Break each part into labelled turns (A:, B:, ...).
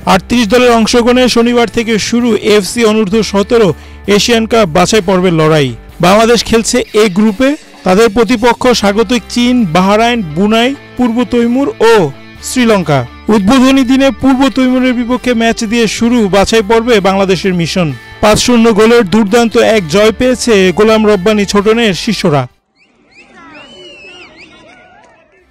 A: 38 দলের অংশগ্রহণে শনিবার থেকে শুরু এফসি অনূর্ধ্ব 17 এশিয়ান কাপ বাছাই পর্বের লড়াই। বাংলাদেশ খেলছে এ গ্রুপে। তাদের প্রতিপক্ষ স্বাগতিক চীন, বাহরাইন, ব্রুনাই, পূর্ব তৈমুর ও শ্রীলঙ্কা। উদ্বোধনী দিনে পূর্ব তৈমুরের বিপক্ষে ম্যাচ দিয়ে শুরু বাছাই পর্বে বাংলাদেশের মিশন। 5-0 গোলের দুর্দান্ত এক জয় পেয়েছে গোলাম রব্বানী ছোটনের শিষ্যরা।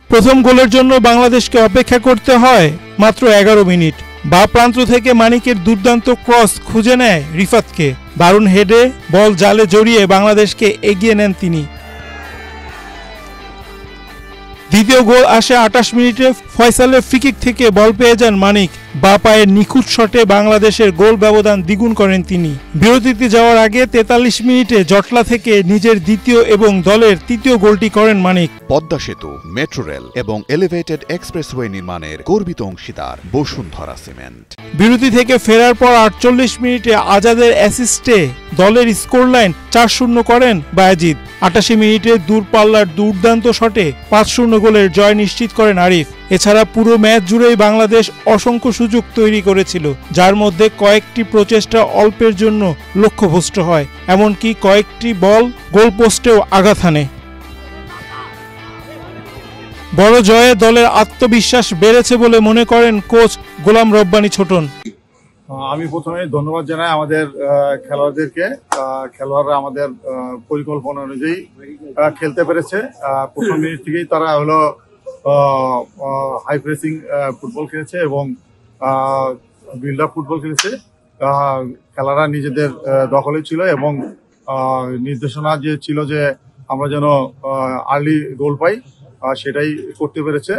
A: প্রথম গোলের জন্য বাংলাদেশকে অপেক্ষা করতে হয় মাত্র 11 মিনিট। বা প্রান্ত থেকে মানিকের দুর্দান্ত ক্রস খুঁজে নেয় রিফাতকে। দারুণ হেডে বল জালে জড়িয়ে বাংলাদেশকে এগিয়ে নেন তিনি। দ্বিতীয় গোল আসে 28 মিনিটে। ফয়সালের ফ্রিকিক থেকে বল পেয়ে যান মানিক। বা পায়ের নিখুঁত শটে বাংলাদেশের গোল ব্যবধান দ্বিগুণ করেন তিনি। বিরতিতে যাওয়ার আগে 43 মিনিটে জটলা থেকে নিজের দ্বিতীয় এবং দলের তৃতীয় গোলটি করেন মানিক।
B: পদ্মা সেতু, মেট্রো রেল এবং এলিভেটেড এক্সপ্রেসওয়ে নির্মাণের গর্বিত অংশীদার বসুন্ধরা সিমেন্ট।
A: বিরতি থেকে ফেরার পর 48 মিনিটে আজাদের অ্যাসিস্টে দলের স্কোর লাইন 4-0 করেন বায়েজিদ। 88 মিনিটে দূরপাল্লার দুর্দান্ত শটে 5-0 গোলের জয় নিশ্চিত করেন আরিফ। এছাড়া পুরো ম্যাচ জুড়েই বাংলাদেশ অসংখ্য সুযোগ তৈরি করেছিল, যার মধ্যে কয়েকটি প্রচেষ্টা অল্পের জন্য লক্ষ্যভ্রষ্ট হয়। এমনকি কয়েকটি বল গোলপোস্টেও আঘাত হানে। বড় জয়ে দলের আত্মবিশ্বাস বেড়েছে বলে মনে করেন কোচ গোলাম রব্বানী ছোটন।
C: আমি প্রথমে ধন্যবাদ জানাই আমাদের খেলোয়াড়দেরকে। খেলোয়াড়রা আমাদের পরিকল্পনা অনুযায়ী খেলতে পেরেছে। প্রথম মিনিট থেকেই তারা হলো হাই প্রেসিং ফুটবল খেলেছে এবং বিল্ড আপ ফুটবল খেলেছে। খেলারা নিজেদের দখলে ছিল এবং নির্দেশনা যে ছিল যে আমরা যেন আর্লি গোল পাই, সেটাই করতে পেরেছে।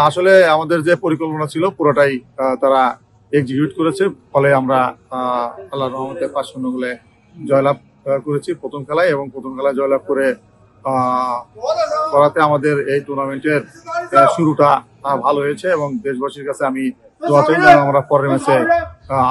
C: আসলে আমাদের যে পরিকল্পনা ছিল পুরোটাই তারা এক্সিকিউট করেছে। ফলে আমরা আল্লাহর রহমতে 5-0 গোলে জয়লাভ করেছি প্রথম খেলায়, এবং প্রথম খেলায় জয়লাভ করাতে আমাদের এই টুর্নামেন্টের শুরুটা ভালো হয়েছে। এবং দেশবাসীর কাছে আমি দোয়া চাই যেন আমরা পরের ম্যাচে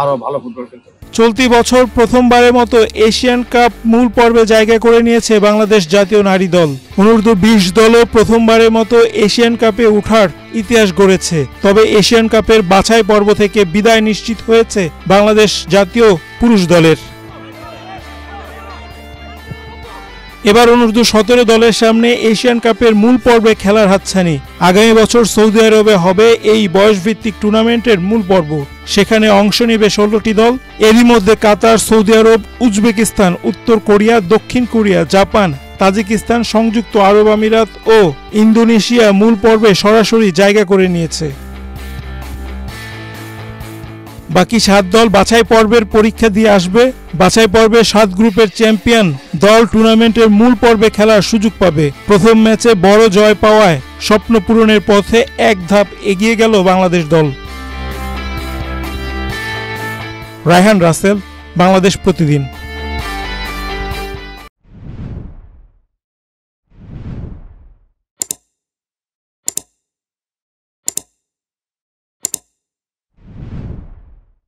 C: আরো ভালো ফুটবল খেলতে।
A: চলতি বছর প্রথমবারের মতো এশিয়ান কাপ মূল পর্বে জায়গা করে নিয়েছে বাংলাদেশ জাতীয় নারী দল। অনূর্ধ্ব 20 দলও প্রথমবারের মতো এশিয়ান কাপে ওঠার ইতিহাস গড়েছে। তবে এশিয়ান কাপের বাছাই পর্ব থেকে বিদায় নিশ্চিত হয়েছে বাংলাদেশ জাতীয় পুরুষ দলের। এবার অনূর্ধ্ব 17 দলের সামনে এশিয়ান কাপের মূল পর্বে খেলার হাতছানি। আগামী বছর সৌদি আরবে হবে এই বয়সভিত্তিক টুর্নামেন্টের মূল পর্ব। সেখানে অংশ নেবে 16টি দল। এরই মধ্যে কাতার, সৌদি আরব, উজবেকিস্তান, উত্তর কোরিয়া, দক্ষিণ কোরিয়া, জাপান, তাজিকিস্তান, সংযুক্ত আরব আমিরাত ও ইন্দোনেশিয়া মূল পর্বে সরাসরি জায়গা করে নিয়েছে। বাকি 7 দল বাছাই পর্বের পরীক্ষা দিয়ে আসবে। বাছাই পর্বে 7 গ্রুপের চ্যাম্পিয়ন দল টুর্নামেন্টের মূল পর্বে খেলার সুযোগ পাবে। প্রথম ম্যাচে বড় জয় পাওয়ায় স্বপ্ন পূরণের পথে এক ধাপ এগিয়ে গেল বাংলাদেশ দল। রায়হান রাসেল, বাংলাদেশ প্রতিদিন।